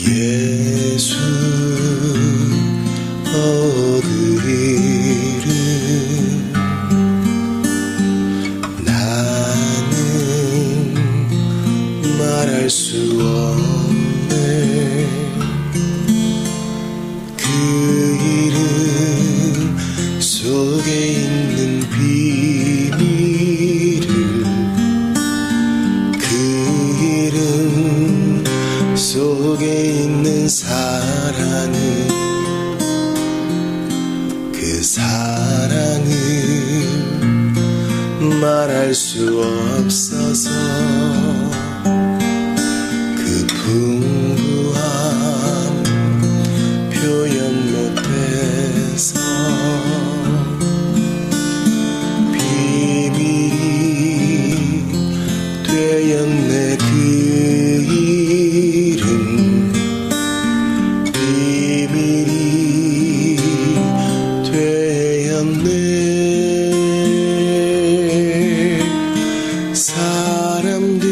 예수 그 이름 나는 말할 수 없네. 그 이름 속에 있는 비밀을, 그 이름 속에 있는 사랑을, 그 사랑을 말할 수 없어서 그 풍부함 표현 못해서 비밀이 되었네. 그 이름 비밀이 되었네. 사람들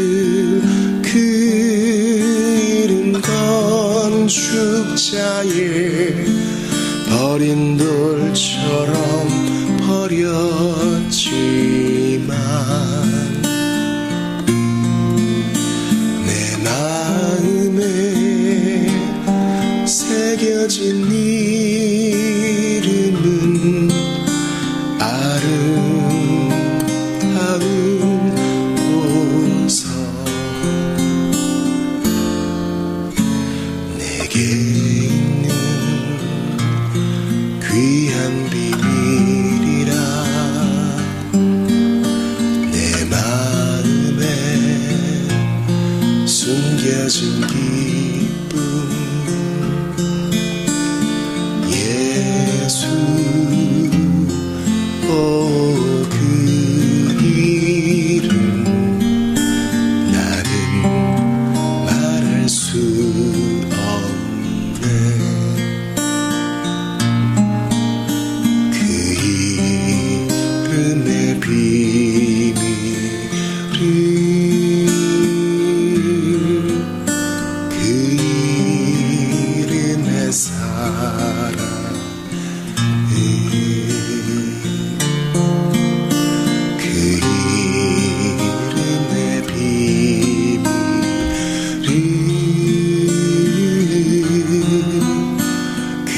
그 이름 건축자에 버린 돌처럼 버렸지만 내 마음에 새겨진 이름은 아름다운 보석. 내게 있는 귀한 비밀이라 내 마음에 숨겨진 기쁨. 예수 그 이름 나는 말할 수 없네. 그 이름의 비밀을, 그 이름의 사랑, 그 이름의 비밀을, 그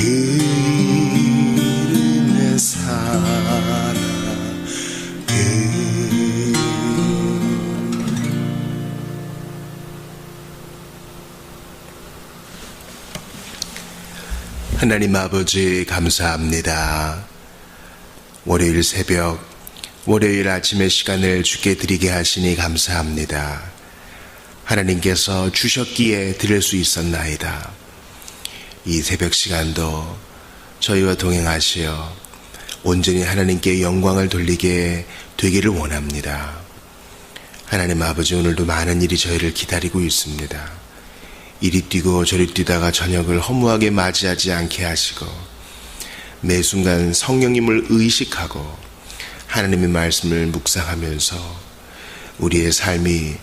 이름의 사랑. 하나님 아버지 감사합니다. 월요일 새벽, 월요일 아침의 시간을 주께 드리게 하시니 감사합니다. 하나님께서 주셨기에 드릴 수 있었나이다. 이 새벽 시간도 저희와 동행하시어 온전히 하나님께 영광을 돌리게 되기를 원합니다. 하나님 아버지, 오늘도 많은 일이 저희를 기다리고 있습니다. 이리 뛰고 저리 뛰다가 저녁을 허무하게 맞이하지 않게 하시고 매 순간 성령님을 의식하고 하나님의 말씀을 묵상하면서 우리의 삶이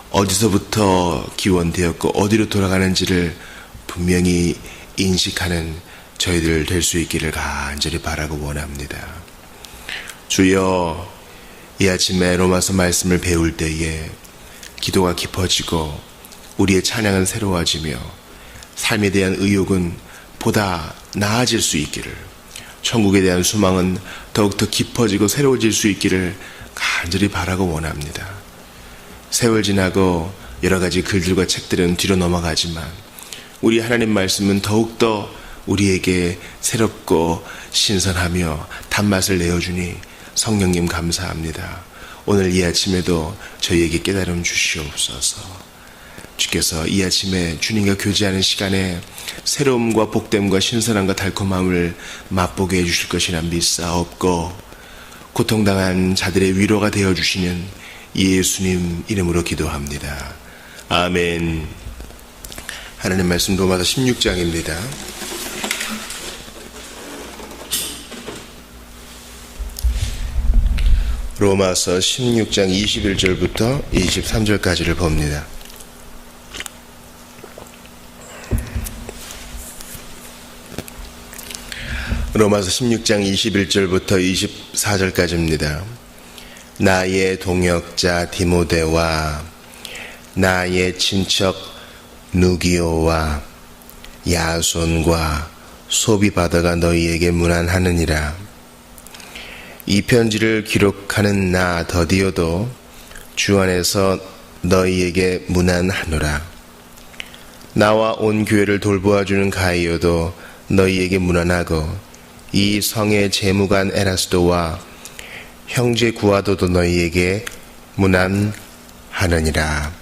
어디서부터 기원되었고 어디로 돌아가는지를 분명히 인식하는 저희들 될 수 있기를 간절히 바라고 원합니다. 주여, 이 아침에 로마서 말씀을 배울 때에 기도가 깊어지고 우리의 찬양은 새로워지며 삶에 대한 의욕은 보다 나아질 수 있기를, 천국에 대한 소망은 더욱더 깊어지고 새로워질 수 있기를 간절히 바라고 원합니다. 세월 지나고 여러 가지 글들과 책들은 뒤로 넘어가지만 우리 하나님 말씀은 더욱더 우리에게 새롭고 신선하며 단맛을 내어주니 성령님 감사합니다. 오늘 이 아침에도 저희에게 깨달음 주시옵소서. 주께서 이 아침에 주님과 교제하는 시간에 새로움과 복됨과 신선함과 달콤함을 맛보게 해주실 것이라 믿사옵고, 고통당한 자들의 위로가 되어주시는 예수님 이름으로 기도합니다. 아멘. 하나님 말씀 로마서 16장입니다. 로마서 16장 21절부터 23절까지를 봅니다. 로마서 16장 21절부터 24절까지입니다. 나의 동역자 디모데와 나의 친척 누기오와 야손과 소비바다가 너희에게 문안하느니라. 이 편지를 기록하는 나 더디오도 주 안에서 너희에게 문안하노라. 나와 온 교회를 돌보아주는 가이오도 너희에게 문안하고 이 성의 재무관 에라스도와 형제 구아도도 너희에게 문안하느니라.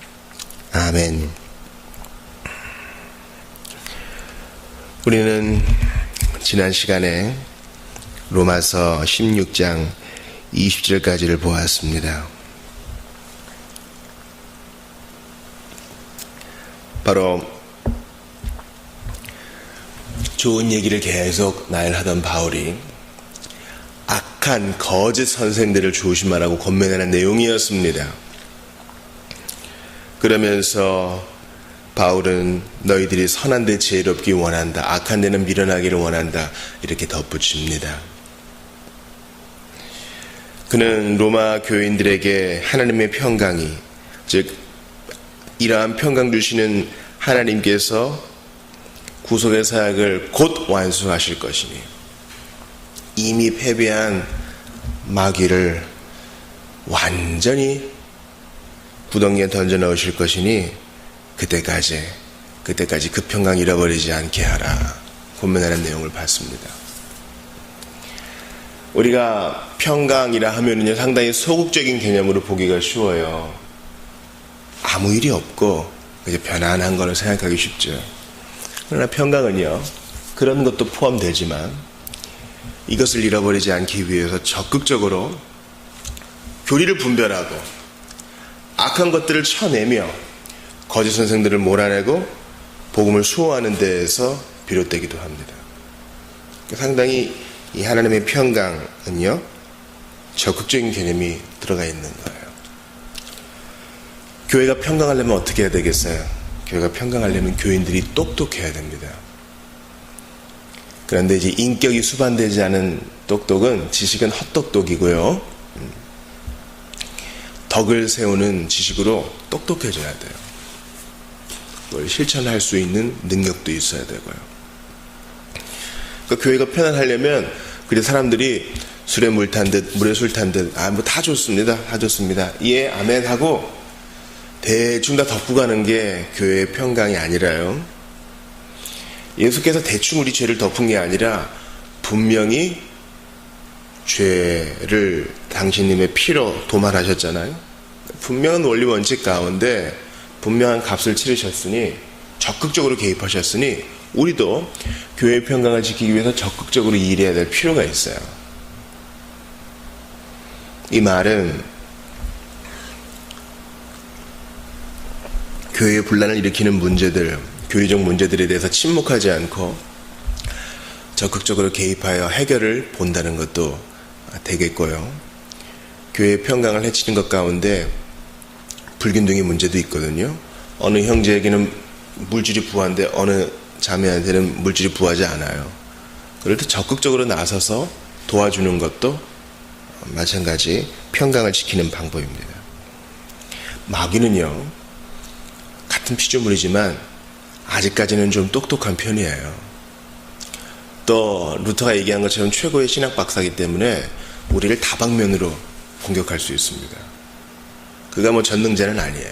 아멘. 우리는 지난 시간에 로마서 16장 20절까지를 보았습니다. 바로 좋은 얘기를 계속 나열하던 바울이 악한 거짓 선생들을 조심하라고 권면하는 내용이었습니다. 그러면서 바울은 너희들이 선한 데 지혜롭기 원한다, 악한 데는 밀어나기를 원한다, 이렇게 덧붙입니다. 그는 로마 교인들에게 하나님의 평강이, 즉 이러한 평강 주시는 하나님께서 구속의 사역을 곧 완수하실 것이니 이미 패배한 마귀를 완전히 구덩이에 던져 넣으실 것이니 그때까지 그 평강 잃어버리지 않게 하라, 권면하는 내용을 봤습니다. 우리가 평강이라 하면은요, 상당히 소극적인 개념으로 보기가 쉬워요. 아무 일이 없고 이제 편안한 거를 생각하기 쉽죠. 그러나 평강은요, 그런 것도 포함되지만 이것을 잃어버리지 않기 위해서 적극적으로 교리를 분별하고 악한 것들을 쳐내며 거짓 선생들을 몰아내고 복음을 수호하는 데에서 비롯되기도 합니다. 상당히 이 하나님의 평강은요, 적극적인 개념이 들어가 있는 거예요. 교회가 평강하려면 어떻게 해야 되겠어요? 교회가 평강하려면 교인들이 똑똑해야 됩니다. 그런데 이제 인격이 수반되지 않은 똑똑은, 지식은 헛똑똑이고요, 덕을 세우는 지식으로 똑똑해져야 돼요. 그걸 실천할 수 있는 능력도 있어야 되고요. 그러니까 교회가 편안하려면, 그래 사람들이 술에 물 탄 듯 물에 술 탄 듯 뭐 다 좋습니다, 다 좋습니다, 예 아멘 하고 대충 다 덮고 가는 게 교회의 평강이 아니라요, 예수께서 대충 우리 죄를 덮은 게 아니라 분명히 죄를 당신님의 피로 도말하셨잖아요. 분명한 원리 원칙 가운데 분명한 값을 치르셨으니, 적극적으로 개입하셨으니 우리도 교회의 평강을 지키기 위해서 적극적으로 일해야 될 필요가 있어요. 이 말은 교회의 분란을 일으키는 문제들, 교리적 문제들에 대해서 침묵하지 않고 적극적으로 개입하여 해결을 본다는 것도 되겠고요. 교회의 평강을 해치는 것 가운데 불균등의 문제도 있거든요. 어느 형제에게는 물질이 부한데 어느 자매한테는 물질이 부하지 않아요. 그럴 때 적극적으로 나서서 도와주는 것도 마찬가지 평강을 지키는 방법입니다. 마귀는요, 같은 피조물이지만 아직까지는 좀 똑똑한 편이에요. 또 루터가 얘기한 것처럼 최고의 신학 박사이기 때문에 우리를 다방면으로 공격할 수 있습니다. 그가 뭐 전능자는 아니에요.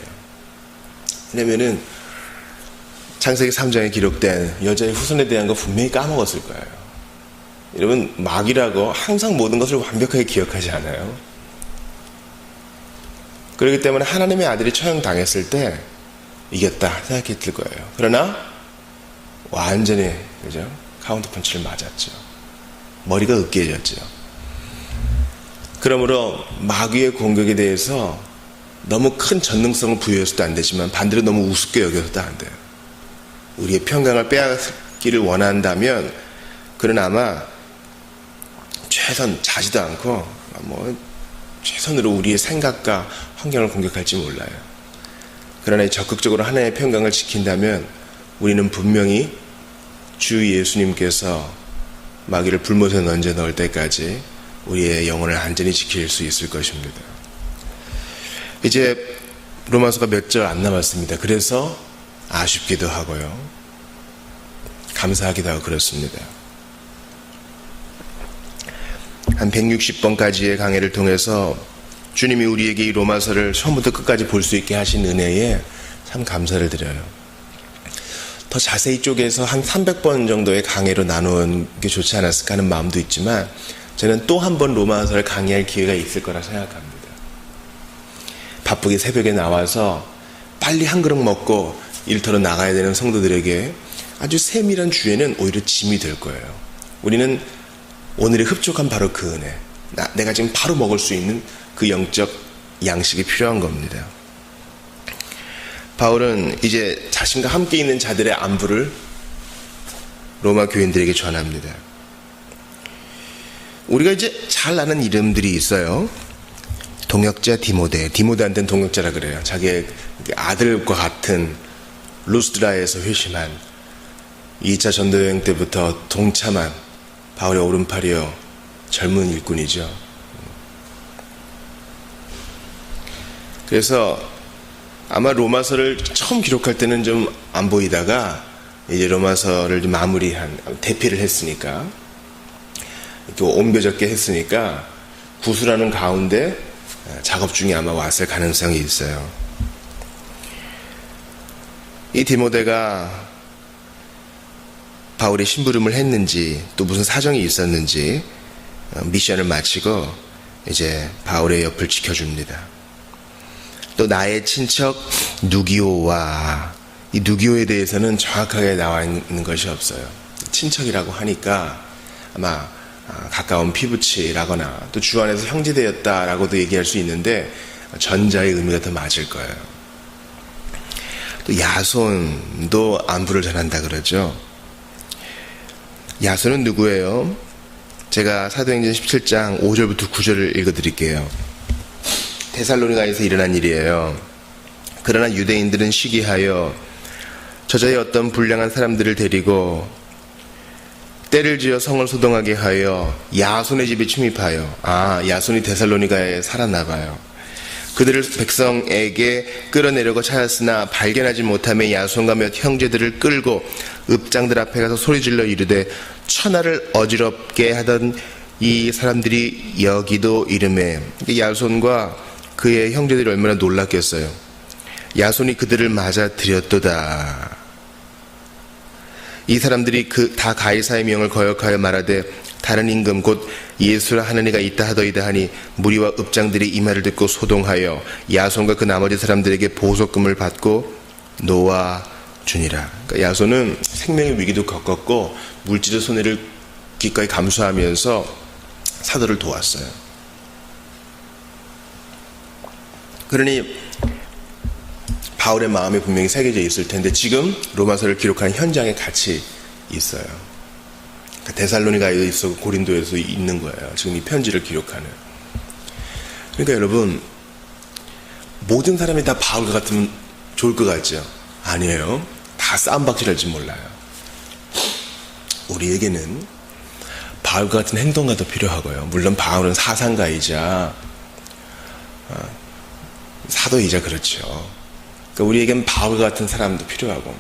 왜냐면은 창세기 3장에 기록된 여자의 후손에 대한 거 분명히 까먹었을 거예요. 여러분, 마귀라고 항상 모든 것을 완벽하게 기억하지 않아요. 그렇기 때문에 하나님의 아들이 처형당했을 때 이겼다 생각했을 거예요. 그러나 완전히, 그죠? 카운터 펀치를 맞았죠. 머리가 으깨졌죠. 그러므로 마귀의 공격에 대해서 너무 큰 전능성을 부여해서도 안 되지만 반대로 너무 우습게 여겨서도 안 돼요. 우리의 평강을 빼앗기를 원한다면 그는 아마 최선 자지도 않고 뭐 최선으로 우리의 생각과 환경을 공격할지 몰라요. 그러나 적극적으로 하나님의 평강을 지킨다면 우리는 분명히 주 예수님께서 마귀를 불못에 던져 넣을 때까지 우리의 영혼을 안전히 지킬 수 있을 것입니다. 이제 로마서가 몇 절 안 남았습니다. 그래서 아쉽기도 하고요, 감사하기도 하고 그렇습니다. 한 160번까지의 강해를 통해서 주님이 우리에게 이 로마서를 처음부터 끝까지 볼 수 있게 하신 은혜에 참 감사를 드려요. 더 자세히 쪼개서 한 300번 정도의 강해로 나누는 게 좋지 않았을까 하는 마음도 있지만, 저는 또 한 번 로마서를 강의할 기회가 있을 거라 생각합니다. 바쁘게 새벽에 나와서 빨리 한 그릇 먹고 일터로 나가야 되는 성도들에게 아주 세밀한 주에는 오히려 짐이 될 거예요. 우리는 오늘의 흡족한 바로 그 은혜, 내가 지금 바로 먹을 수 있는 그 영적 양식이 필요한 겁니다. 바울은 이제 자신과 함께 있는 자들의 안부를 로마 교인들에게 전합니다. 우리가 이제 잘 아는 이름들이 있어요. 동역자 디모데한테는 동역자라 그래요. 자기의 아들과 같은 루스드라에서 회심한 2차 전도여행 때부터 동참한 바울의 오른팔이요 젊은 일꾼이죠. 그래서 아마 로마서를 처음 기록할 때는 좀 안 보이다가 이제 로마서를 좀 마무리한, 대피를 했으니까, 이렇게 옮겨졌게 했으니까 구술하는 가운데 작업 중에 아마 왔을 가능성이 있어요. 이 디모데가 바울이 심부름을 했는지 또 무슨 사정이 있었는지 미션을 마치고 이제 바울의 옆을 지켜줍니다. 또 나의 친척 누기오와, 이 누기오에 대해서는 정확하게 나와 있는 것이 없어요. 친척이라고 하니까 아마 가까운 피부치라거나 또 주 안에서 형제되었다라고도 얘기할 수 있는데, 전자의 의미가 더 맞을 거예요. 또 야손도 안부를 전한다 그러죠. 야손은 누구예요? 제가 사도행전 17장 5절부터 9절을 읽어드릴게요. 데살로니가에서 일어난 일이에요. 그러나 유대인들은 시기하여 저자의 어떤 불량한 사람들을 데리고 때를 지어 성을 소동하게 하여 야손의 집에 침입하여, 야손이 데살로니가에 살았나 봐요. 그들을 백성에게 끌어내려고 찾았으나 발견하지 못하며 야손과 몇 형제들을 끌고 읍장들 앞에 가서 소리질러 이르되, 천하를 어지럽게 하던 이 사람들이 여기도 이름에, 야손과 그의 형제들이 얼마나 놀랐겠어요. 야손이 그들을 맞아 들였도다. 이 사람들이 다 가이사의 명을 거역하여 말하되, 다른 임금 곧 예수라 하는 이가 있다 하더이다 하니, 무리와 읍장들이 이 말을 듣고 소동하여 야손과 그 나머지 사람들에게 보석금을 받고 놓아주니라. 그러니까 야손은 생명의 위기도 겪었고 물질의 손해를 기꺼이 감수하면서 사도를 도왔어요. 그러니 바울의 마음에 분명히 새겨져 있을 텐데, 지금 로마서를 기록한 현장에 같이 있어요. 데살로니가에 있어 고린도에서 있는 거예요. 지금 이 편지를 기록하는. 그러니까 여러분, 모든 사람이 다 바울과 같으면 좋을 것 같죠? 아니에요. 다 싸움박질할지 몰라요. 우리에게는 바울과 같은 행동가도 필요하고요. 물론 바울은 사상가이자 사도이자 그렇죠. 그러니까 우리에겐 바울과 같은 사람도 필요하고,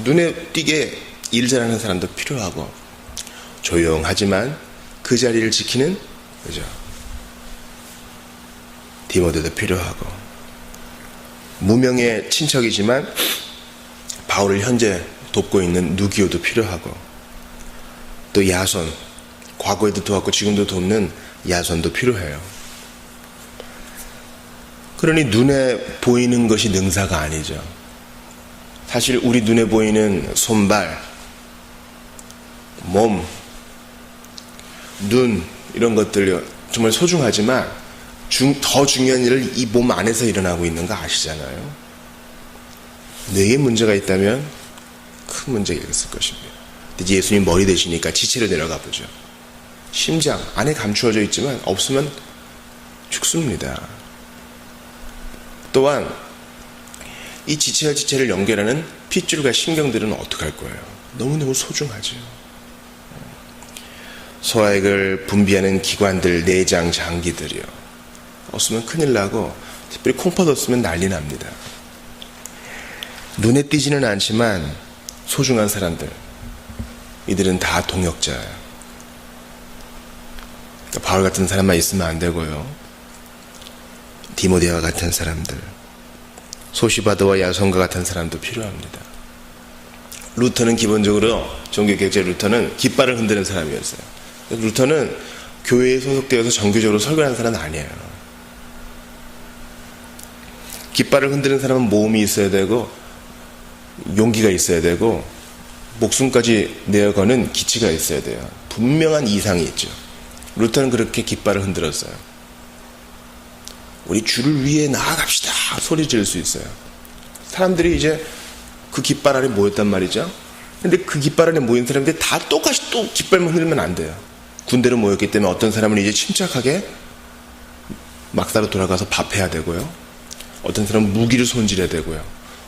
눈에 띄게 일 잘하는 사람도 필요하고, 조용하지만 그 자리를 지키는, 그죠, 디모데도 필요하고, 무명의 친척이지만 바울을 현재 돕고 있는 누기오도 필요하고, 또 야손, 과거에도 도왔고 지금도 돕는 야손도 필요해요. 그러니 눈에 보이는 것이 능사가 아니죠. 사실 우리 눈에 보이는 손발, 몸, 눈, 이런 것들 정말 소중하지만 더 중요한 일을 이 몸 안에서 일어나고 있는 거 아시잖아요. 뇌에 문제가 있다면 큰 문제가 있을 것입니다. 이제 예수님 머리 되시니까 지체로 내려가 보죠. 심장 안에 감추어져 있지만 없으면 죽습니다. 또한 이 지체와 지체를 연결하는 핏줄과 신경들은 어떻게 할 거예요? 너무너무 소중하죠. 소화액을 분비하는 기관들, 내장, 장기들이요. 없으면 큰일 나고, 특별히 콩팥 없으면 난리 납니다. 눈에 띄지는 않지만 소중한 사람들, 이들은 다 동역자예요. 그러니까 바울 같은 사람만 있으면 안 되고요. 디모데와 같은 사람들, 소시바드와 야손과 같은 사람도 필요합니다. 루터는 기본적으로, 종교개혁자 루터는 깃발을 흔드는 사람이었어요. 루터는 교회에 소속되어서 정교적으로 설교하는 사람은 아니에요. 깃발을 흔드는 사람은 모험이 있어야 되고, 용기가 있어야 되고, 목숨까지 내어거는 기치가 있어야 돼요. 분명한 이상이 있죠. 루터는 그렇게 깃발을 흔들었어요. 우리 주를 위해 나아갑시다 소리 지를 수 있어요. 사람들이 이제 그 깃발 아래 모였단 말이죠. 근데 그 깃발 안에 모인 사람들이 다 똑같이 또 깃발만 흔들면 안 돼요. 군대로 모였기 때문에 어떤 사람은 이제 침착하게 막사로 돌아가서 밥해야 되고요. 어떤 사람은 무기를 손질해야 되고요.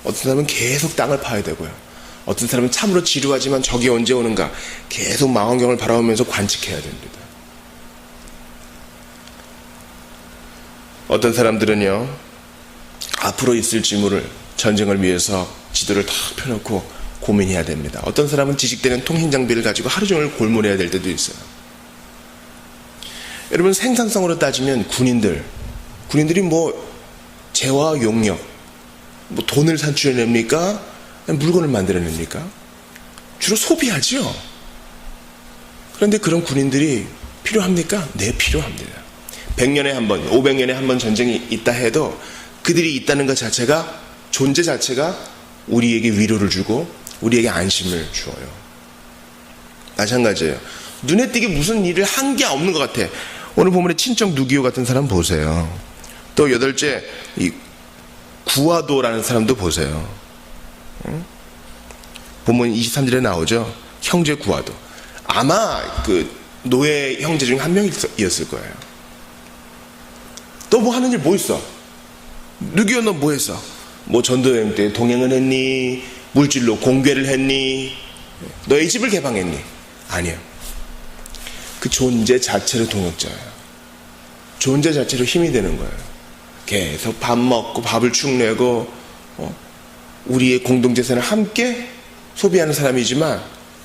어떤 사람은 계속 땅을 파야 되고요. 어떤 사람은 참으로 지루하지만 적이 언제 오는가 계속 망원경을 바라보면서 관측해야 됩니다. 어떤 사람들은요, 앞으로 있을 직무를, 전쟁을 위해서 지도를 다 펴놓고 고민해야 됩니다. 어떤 사람은 지식되는 통행 장비를 가지고 하루 종일 골몰해야 될 때도 있어요. 여러분, 생산성으로 따지면 군인들이 뭐 재화 용역, 뭐 돈을 산출해냅니까? 물건을 만들어냅니까? 주로 소비하죠. 그런데 그런 군인들이 필요합니까? 네, 필요합니다. 100년에 한 번, 500년에 한 번 전쟁이 있다 해도 그들이 있다는 것 자체가, 존재 자체가 우리에게 위로를 주고 우리에게 안심을 주어요. 마찬가지예요. 눈에 띄게 무슨 일을 한 게 없는 것 같아. 오늘 보면의 친척 누기호 같은 사람 보세요. 또 여덟째, 이 구아도라는 사람도 보세요. 본문 23절에 나오죠. 형제 구아도. 아마 그 노예 형제 중 한 명이었을 거예요. 너 뭐 하는 일 뭐 있어? 누기호 너 뭐 했어? 뭐 전도여행 때 동행을 했니? 물질로 공개를 했니? 너의 집을 개방했니? 아니요. 그 존재 자체로 동역자예요. 존재 자체로 힘이 되는 거예요. 계속 밥 먹고 밥을 축내고 우리의 공동재산을 함께 소비하는 사람이지만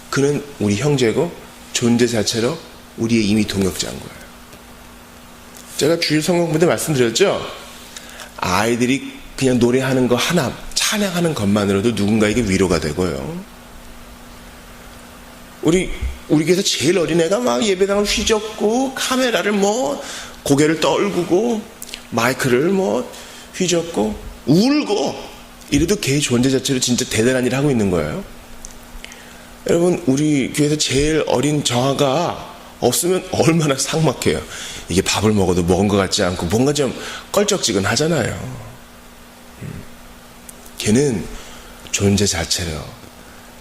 그는 우리 형제고 존재 자체로 우리의 이미 동역자인 거예요. 제가 주일 성경 때 말씀드렸죠. 아이들이 그냥 노래하는 거 하나, 찬양하는 것만으로도 누군가에게 위로가 되고요. 우리 교회에서 제일 어린 애가 막 예배당을 휘젓고 카메라를 뭐 고개를 떨구고 마이크를 뭐 휘젓고 울고 이래도 걔의 존재 자체로 진짜 대단한 일을 하고 있는 거예요. 여러분, 우리 교회에서 제일 어린 정아가 없으면 얼마나 삭막해요. 이게 밥을 먹어도 먹은 것 같지 않고 뭔가 좀 껄쩍지근하잖아요. 걔는 존재 자체로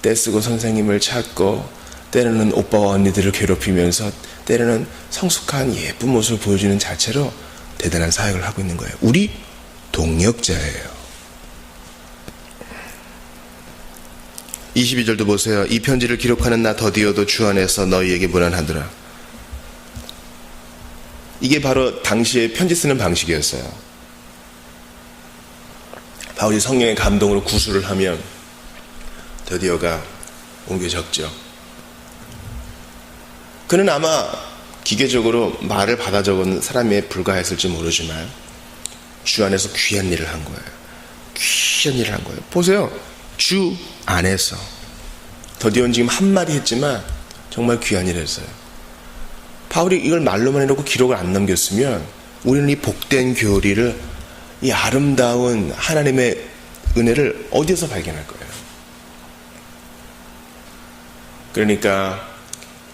떼쓰고 선생님을 찾고 때로는 오빠와 언니들을 괴롭히면서 때로는 성숙한 예쁜 모습을 보여주는 자체로 대단한 사역을 하고 있는 거예요. 우리 동역자예요. 22절도 보세요. 이 편지를 기록하는 나 더디어도 주 안에서 너희에게 무난하더라. 이게 바로 당시에 편지 쓰는 방식이었어요. 바울이 성령의 감동으로 구술을 하면 더디어가 옮겨 적죠. 그는 아마 기계적으로 말을 받아 적은 사람에 불과했을지 모르지만 주 안에서 귀한 일을 한 거예요. 귀한 일을 한 거예요. 보세요. 주 안에서. 더디어는 지금 한마디 했지만 정말 귀한 일을 했어요. 바울이 이걸 말로만 해놓고 기록을 안 남겼으면 우리는 이 복된 교리를, 이 아름다운 하나님의 은혜를 어디서 발견할 거예요? 그러니까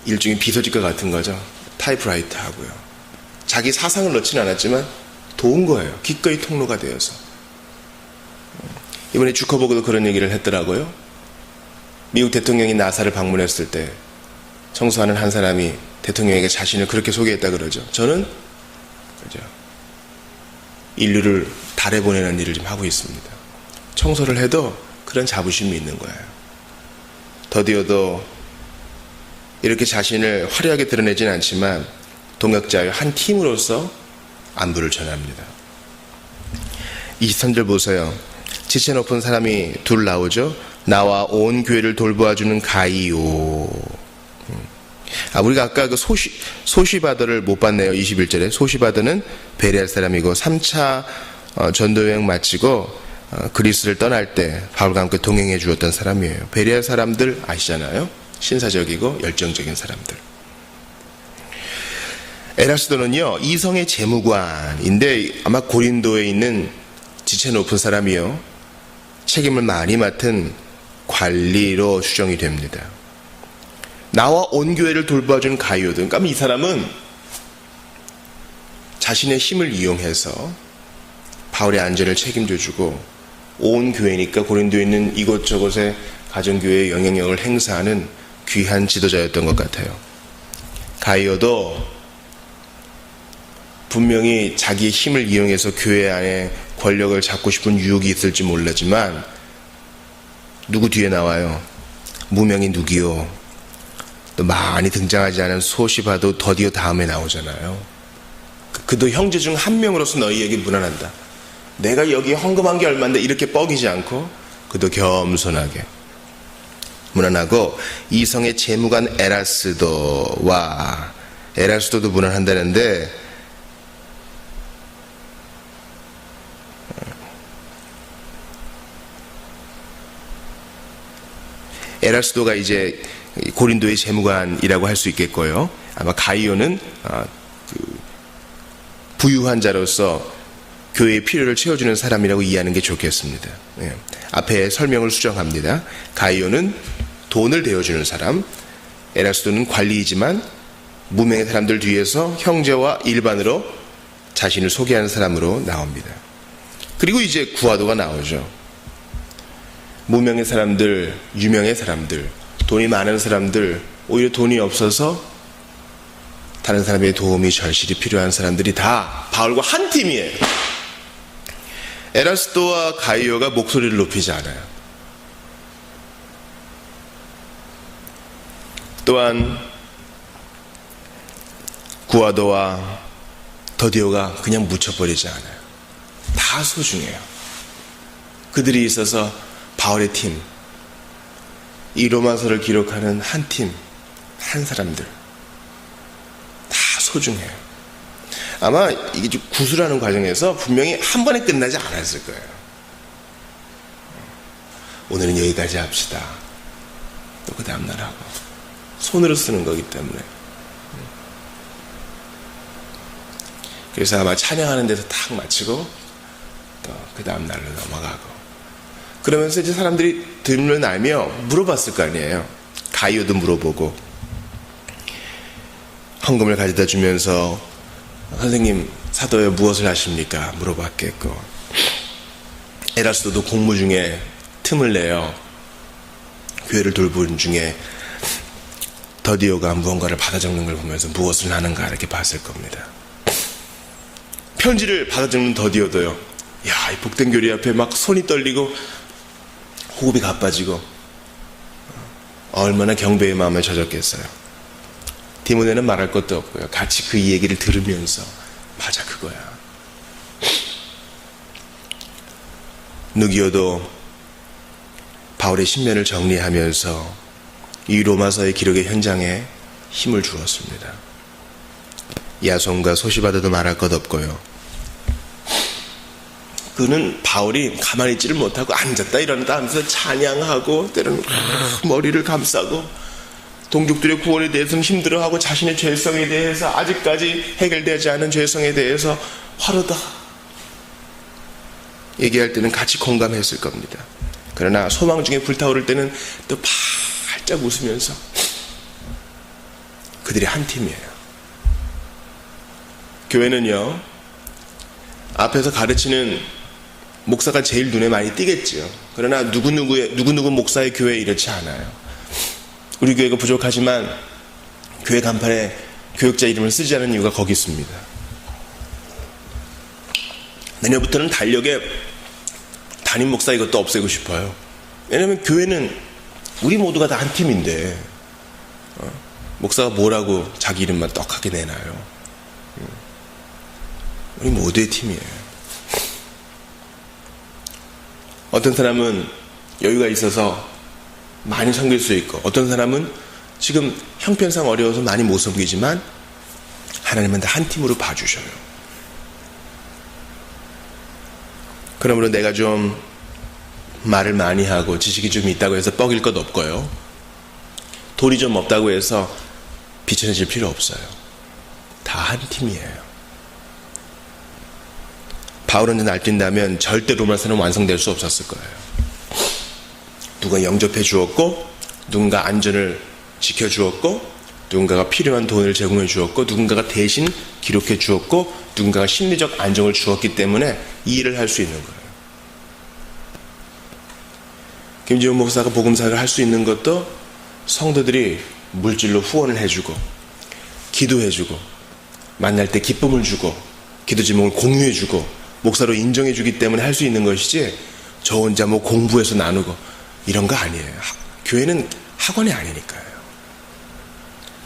일종의 비서직과 같은 거죠. 타이프라이터 하고요. 자기 사상을 넣지는 않았지만 도운 거예요. 기꺼이 통로가 되어서. 이번에 주커버그도 그런 얘기를 했더라고요. 미국 대통령이 나사를 방문했을 때 청소하는 한 사람이 대통령에게 자신을 그렇게 소개했다 그러죠. 저는 그죠? 인류를 달에 보내는 일을 좀 하고 있습니다. 청소를 해도 그런 자부심이 있는 거예요. 더디어도 이렇게 자신을 화려하게 드러내진 않지만 동역자의 한 팀으로서 안부를 전합니다. 23절 보세요. 지체 높은 사람이 둘 나오죠. 나와 온 교회를 돌보아주는 가이오. 우리가 아까 그 소시바더를 못 봤네요. 21절에. 소시바더는 베레아 사람이고 3차 전도여행 마치고 그리스를 떠날 때 바울과 함께 동행해 주었던 사람이에요. 베레아 사람들 아시잖아요. 신사적이고 열정적인 사람들. 에라스도는요, 이성의 재무관인데 아마 고린도에 있는 지체 높은 사람이요, 책임을 많이 맡은 관리로 추정이 됩니다. 나와 온 교회를 돌봐준 가이오든, 그러니까 이 사람은 자신의 힘을 이용해서 바울의 안전을 책임져주고 온 교회니까 고린도에 있는 이곳저곳의 가정교회의 영향력을 행사하는 귀한 지도자였던 것 같아요. 가이오도 분명히 자기의 힘을 이용해서 교회 안에 권력을 잡고 싶은 유혹이 있을지 몰라지만 누구 뒤에 나와요? 무명이 누구요? 또 많이 등장하지 않은 소시바도 더디어 다음에 나오잖아요. 그도 형제 중 한 명으로서 너희에게 문안한다. 내가 여기 헌금한 게 얼마인데 이렇게 뻐기지 않고 그도 겸손하게 문안하고, 이성의 재무관 에라스도도 문안한다는데, 에라스도가 이제 고린도의 재무관이라고 할 수 있겠고요. 아마 가이오는 부유한 자로서 교회의 필요를 채워주는 사람이라고 이해하는 게 좋겠습니다. 앞에 설명을 수정합니다. 가이오는 돈을 대어주는 사람, 에라스도는 관리이지만 무명의 사람들 뒤에서 형제와 일반으로 자신을 소개하는 사람으로 나옵니다. 그리고 이제 구하도가 나오죠. 무명의 사람들, 유명의 사람들, 돈이 많은 사람들, 오히려 돈이 없어서 다른 사람의 도움이 절실히 필요한 사람들이 다 바울과 한 팀이에요. 에라스도와 가이오가 목소리를 높이지 않아요. 또한 구아도와 더디오가 그냥 묻혀버리지 않아요. 다 소중해요. 그들이 있어서 바울의 팀, 이 로마서를 기록하는 한 팀, 한 사람들 다 소중해요. 아마 이게 좀 구술하는 과정에서 분명히 한 번에 끝나지 않았을 거예요. 오늘은 여기까지 합시다. 또 그 다음날 하고. 손으로 쓰는 거기 때문에. 그래서 아마 찬양하는 데서 탁 마치고 또 그 다음날로 넘어가고, 그러면서 이제 사람들이 들으면 알며 물어봤을 거 아니에요. 가이오도 물어보고, 헌금을 가져다 주면서 선생님 사도에 무엇을 하십니까? 물어봤겠고, 에라스도도 공무 중에 틈을 내요. 교회를 돌보는 중에 더디오가 무언가를 받아 적는 걸 보면서 무엇을 하는가 이렇게 봤을 겁니다. 편지를 받아 적는 더디오도요, 야, 이 복된 교리 앞에 막 손이 떨리고 호흡이 가빠지고 얼마나 경배의 마음에 젖었겠어요. 디모데는 말할 것도 없고요. 같이 그 얘기를 들으면서 맞아, 그거야. 누기오도 바울의 신면을 정리하면서 이 로마서의 기록의 현장에 힘을 주었습니다. 야손과 소시바드도 말할 것 없고요. 그는 바울이 가만히 있지를 못하고 앉았다 일어났다 하면서 찬양하고, 때로는 머리를 감싸고 동족들의 구원에 대해서는 힘들어하고 자신의 죄성에 대해서, 아직까지 해결되지 않은 죄성에 대해서 화르다 얘기할 때는 같이 공감했을 겁니다. 그러나 소망 중에 불타오를 때는 또 활짝 웃으면서 그들이 한 팀이에요. 교회는요, 앞에서 가르치는 목사가 제일 눈에 많이 띄겠지요. 그러나 누구 목사의 교회 이렇지 않아요. 우리 교회가 부족하지만 교회 간판에 교역자 이름을 쓰지 않은 이유가 거기 있습니다. 내년부터는 달력에 담임 목사 이것도 없애고 싶어요. 왜냐하면 교회는 우리 모두가 다 한 팀인데 목사가 뭐라고 자기 이름만 떡하게 내놔요. 우리 모두의 팀이에요. 어떤 사람은 여유가 있어서 많이 섬길 수 있고, 어떤 사람은 지금 형편상 어려워서 많이 못 섬기지만 하나님은 다 한 팀으로 봐주셔요. 그러므로 내가 좀 말을 많이 하고 지식이 좀 있다고 해서 뻐길 것 없고요, 돌이 좀 없다고 해서 비천해질 필요 없어요. 다 한 팀이에요. 바울은 날뛴다면 절대 로마서는 완성될 수 없었을 거예요. 누가 영접해 주었고, 누군가 안전을 지켜 주었고, 누군가가 필요한 돈을 제공해 주었고, 누군가가 대신 기록해 주었고, 누군가가 심리적 안정을 주었기 때문에 이 일을 할 수 있는 거예요. 김지훈 목사가 복음사를 할 수 있는 것도 성도들이 물질로 후원을 해주고, 기도해주고, 만날 때 기쁨을 주고, 기도 제목을 공유해주고, 목사로 인정해주기 때문에 할 수 있는 것이지, 저 혼자 뭐 공부해서 나누고 이런 거 아니에요. 교회는 학원이 아니니까요.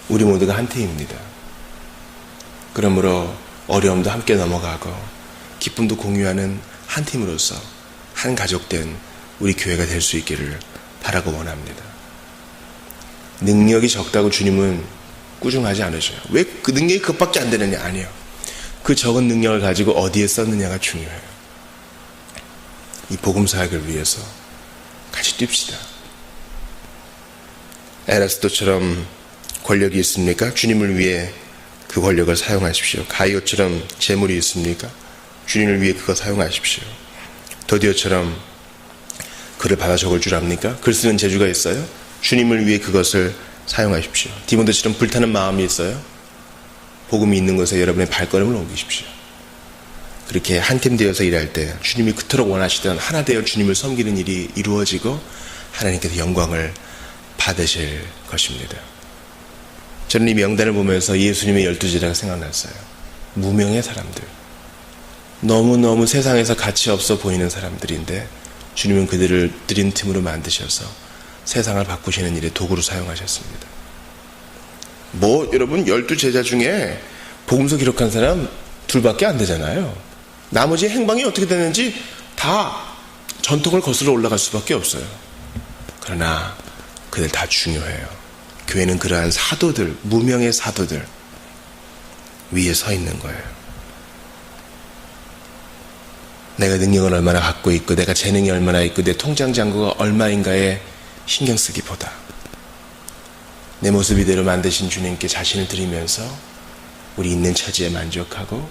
우리 모두가 한 팀입니다. 그러므로 어려움도 함께 넘어가고 기쁨도 공유하는 한 팀으로서 한 가족된 우리 교회가 될 수 있기를 바라고 원합니다. 능력이 적다고 주님은 꾸중하지 않으셔요. 왜 그 능력이 그것밖에 안 되느냐? 아니에요. 그 적은 능력을 가지고 어디에 썼느냐가 중요해요. 이 복음 사역을 위해서 같이 뜁시다. 에라스도처럼 권력이 있습니까? 주님을 위해 그 권력을 사용하십시오. 가이오처럼 재물이 있습니까? 주님을 위해 그거 사용하십시오. 도디오처럼 글을 받아 적을 줄 압니까? 글 쓰는 재주가 있어요? 주님을 위해 그것을 사용하십시오. 디모데처럼 불타는 마음이 있어요? 복음이 있는 것에 여러분의 발걸음을 옮기십시오. 그렇게 한 팀 되어서 일할 때 주님이 그토록 원하시던 하나 되어 주님을 섬기는 일이 이루어지고 하나님께서 영광을 받으실 것입니다. 저는 이 명단을 보면서 예수님의 12제자가 생각났어요. 무명의 사람들, 너무너무 세상에서 가치 없어 보이는 사람들인데 주님은 그들을 드림팀으로 만드셔서 세상을 바꾸시는 일에 도구로 사용하셨습니다. 여러분 12제자 중에 복음서 기록한 사람 둘밖에 안 되잖아요. 나머지 행방이 어떻게 되는지 다 전통을 거슬러 올라갈 수밖에 없어요. 그러나 그들 다 중요해요. 교회는 그러한 사도들, 무명의 사도들 위에 서 있는 거예요. 내가 능력을 얼마나 갖고 있고, 내가 재능이 얼마나 있고, 내 통장 잔고가 얼마인가에 신경 쓰기보다 내 모습 이대로 만드신 주님께 자신을 드리면서 우리 있는 처지에 만족하고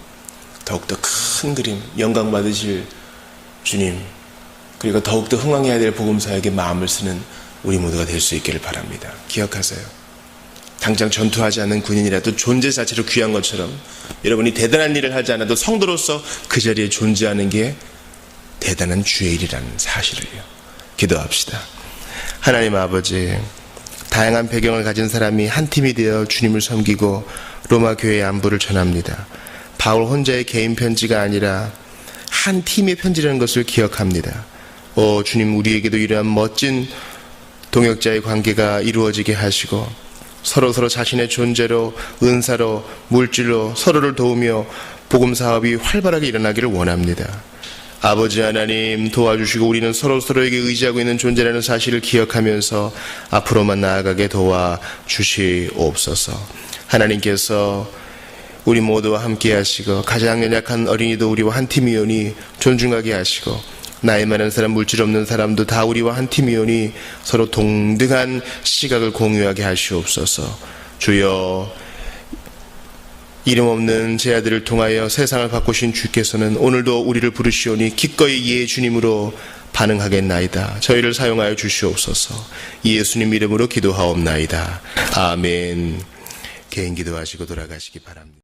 더욱더 큰 그림, 영광 받으실 주님, 그리고 더욱더 흥왕해야 될 복음사에게 마음을 쓰는 우리 모두가 될 수 있기를 바랍니다. 기억하세요. 당장 전투하지 않는 군인이라도 존재 자체로 귀한 것처럼 여러분이 대단한 일을 하지 않아도 성도로서 그 자리에 존재하는 게 대단한 주의 일이라는 사실을요. 기도합시다. 하나님 아버지, 다양한 배경을 가진 사람이 한 팀이 되어 주님을 섬기고 로마 교회의 안부를 전합니다. 바울 혼자의 개인 편지가 아니라 한 팀의 편지라는 것을 기억합니다. 주님, 우리에게도 이러한 멋진 동역자의 관계가 이루어지게 하시고 서로 자신의 존재로, 은사로, 물질로 서로를 도우며 복음 사업이 활발하게 일어나기를 원합니다. 아버지 하나님, 도와주시고 우리는 서로에게 의지하고 있는 존재라는 사실을 기억하면서 앞으로만 나아가게 도와주시옵소서. 하나님께서 우리 모두와 함께 하시고 가장 연약한 어린이도 우리와 한 팀이오니 존중하게 하시고 나이 많은 사람, 물질 없는 사람도 다 우리와 한 팀이오니 서로 동등한 시각을 공유하게 하시옵소서. 주여, 이름 없는 제 아들을 통하여 세상을 바꾸신 주께서는 오늘도 우리를 부르시오니 기꺼이 예 주님으로 반응하겠나이다. 저희를 사용하여 주시옵소서. 예수님 이름으로 기도하옵나이다. 아멘. 개인 기도하시고 돌아가시기 바랍니다.